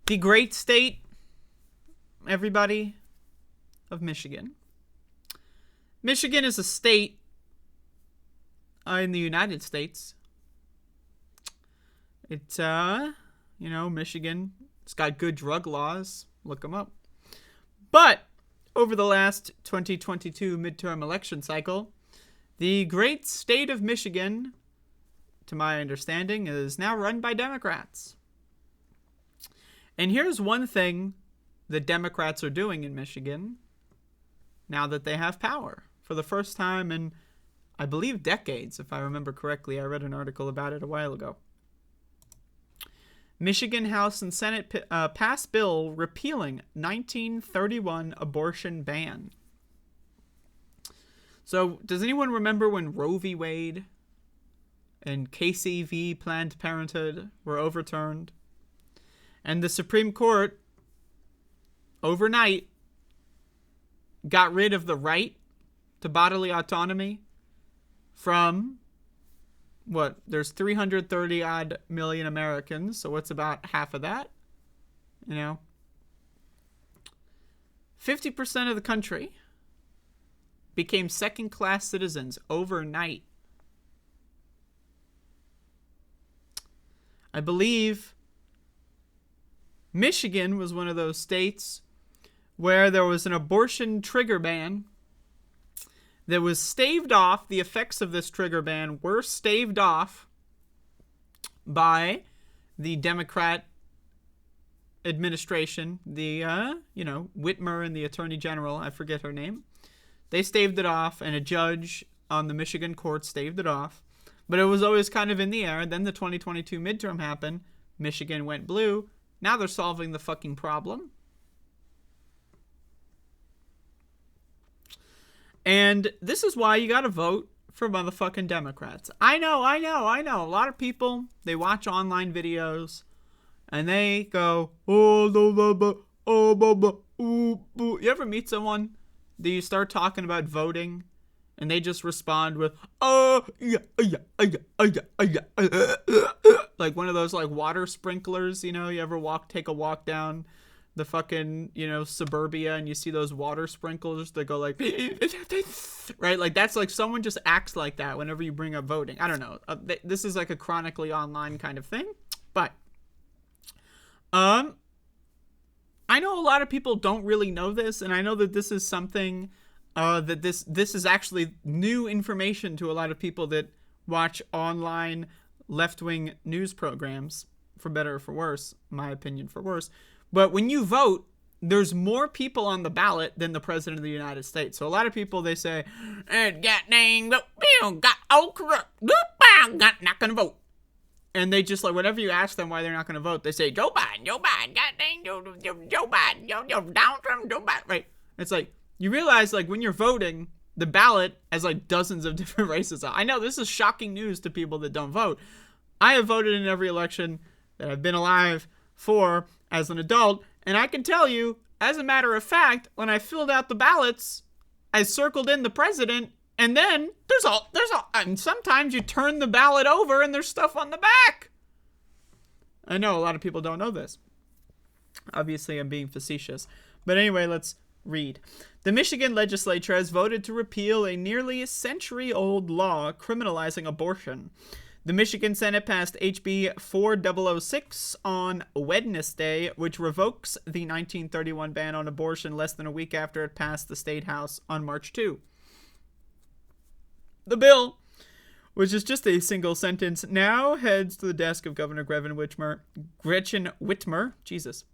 The great state, everybody, of Michigan. Michigan is a state in the United States. It's, Michigan. It's got good drug laws. Look them up. But over the last 2022 midterm election cycle, the great state of Michigan, to my understanding, is now run by Democrats. And here's one thing that Democrats are doing in Michigan now that they have power. For the first time in, I believe, decades, if I remember correctly. I read an article about it a while ago. Michigan House and Senate passed bill repealing 1931 abortion ban. So, does anyone remember when Roe v. Wade and Casey v. Planned Parenthood were overturned? And the Supreme Court, overnight, got rid of the right to bodily autonomy from, there's 330 odd million Americans, so what's about half of that? 50% of the country became second-class citizens overnight. I believe Michigan was one of those states where there was an abortion trigger ban that was staved off. The effects of this trigger ban were staved off by the Democrat administration, the, Whitmer and the Attorney General, I forget her name. They staved it off, and a judge on the Michigan court staved it off. But it was always kind of in the air. Then the 2022 midterm happened. Michigan went blue. Now they're solving the fucking problem. And this is why you gotta vote for motherfucking Democrats. I know. A lot of people, they watch online videos and they go, you ever meet someone that you start talking about voting and they just respond with, like one of those like water sprinklers, you ever take a walk down the fucking, suburbia and you see those water sprinklers that go like, right? Like that's like someone just acts like that whenever you bring up voting. I don't know. This is like a chronically online kind of thing. But, I know a lot of people don't really know this, and I know that this is something, that this is actually new information to a lot of people that watch online left-wing news programs, for better or for worse, my opinion for worse. But when you vote, there's more people on the ballot than the president of the United States. So a lot of people, they say, got all corrupt, not gonna vote. And they just, like, whenever you ask them why they're not gonna vote, they say, Joe Biden, Joe Biden, Donald Trump, Joe Biden, right? It's like, you realize, like, when you're voting, the ballot has, like, dozens of different races. I know this is shocking news to people that don't vote. I have voted in every election that I've been alive for as an adult, and I can tell you, as a matter of fact, when I filled out the ballots, I circled in the president, and then and sometimes you turn the ballot over and there's stuff on the back. I know a lot of people don't know this. Obviously, I'm being facetious. But anyway, let's read. The Michigan legislature has voted to repeal a nearly century-old law criminalizing abortion. The Michigan Senate passed HB 4006 on Wednesday, which revokes the 1931 ban on abortion less than a week after it passed the State House on March 2. The bill, which is just a single sentence, now heads to the desk of Governor Gretchen Whitmer, Jesus,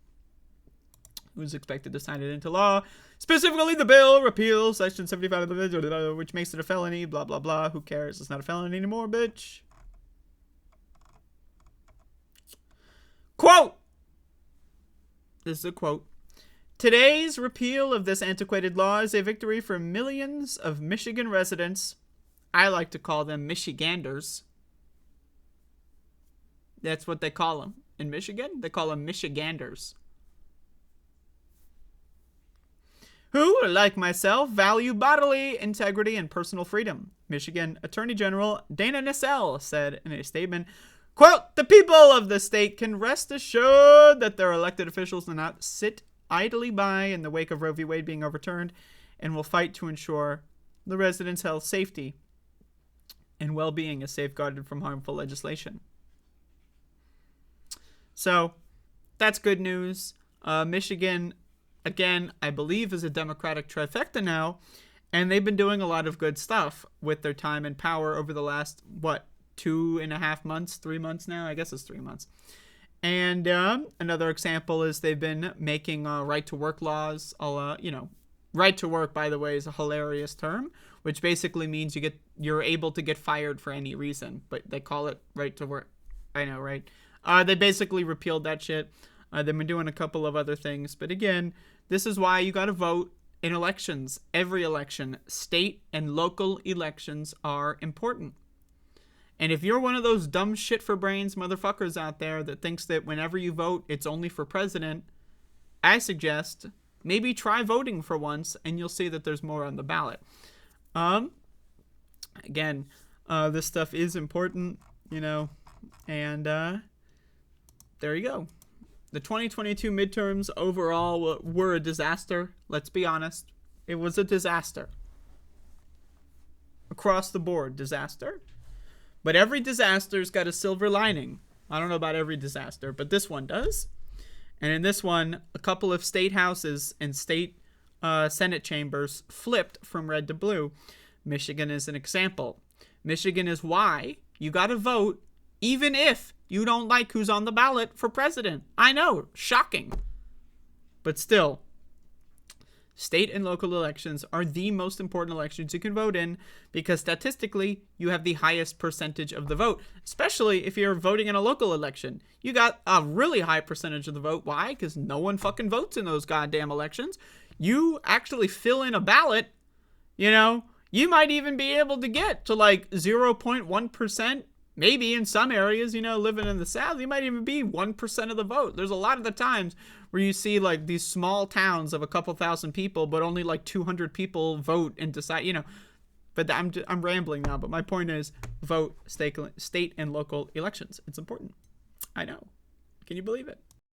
who's expected to sign it into law. Specifically, the bill repeals Section 75, which makes it a felony, blah, blah, blah. Who cares? It's not a felony anymore, bitch. Quote! This is a quote. Today's repeal of this antiquated law is a victory for millions of Michigan residents. I like to call them Michiganders. That's what they call them. In Michigan, they call them Michiganders. Who, like myself, value bodily integrity and personal freedom. Michigan Attorney General Dana Nessel said in a statement, Quote, the people of the state can rest assured that their elected officials will not sit idly by in the wake of Roe v. Wade being overturned and will fight to ensure the residents' health, safety, and well-being is safeguarded from harmful legislation. So, that's good news. Michigan, again, I believe is a Democratic trifecta now, and they've been doing a lot of good stuff with their time and power over the last, 2.5 months, 3 months now? I guess it's 3 months. And another example is they've been making right-to-work laws. Right-to-work, by the way, is a hilarious term, which basically means you're able to get fired for any reason, but they call it right-to-work. I know, right? They basically repealed that shit. They've been doing a couple of other things, but again, this is why you got to vote in elections. Every election, state and local elections are important. And if you're one of those dumb shit for brains motherfuckers out there that thinks that whenever you vote, it's only for president, I suggest maybe try voting for once and you'll see that there's more on the ballot. Again, this stuff is important, and there you go. The 2022 midterms overall were a disaster. Let's be honest. It was a disaster. Across the board, disaster. But every disaster's got a silver lining. I don't know about every disaster, but this one does. And in this one, a couple of state houses and state Senate chambers flipped from red to blue. Michigan is an example. Michigan is why you got to vote even if you don't like who's on the ballot for president. I know, shocking. But still, state and local elections are the most important elections you can vote in because statistically, you have the highest percentage of the vote, especially if you're voting in a local election. You got a really high percentage of the vote. Why? Because no one fucking votes in those goddamn elections. You actually fill in a ballot, you might even be able to get to like 0.1%. Maybe in some areas, living in the South, you might even be 1% of the vote. There's a lot of the times where you see like these small towns of a couple thousand people, but only like 200 people vote and decide, But I'm rambling now, but my point is vote state and local elections. It's important. I know. Can you believe it?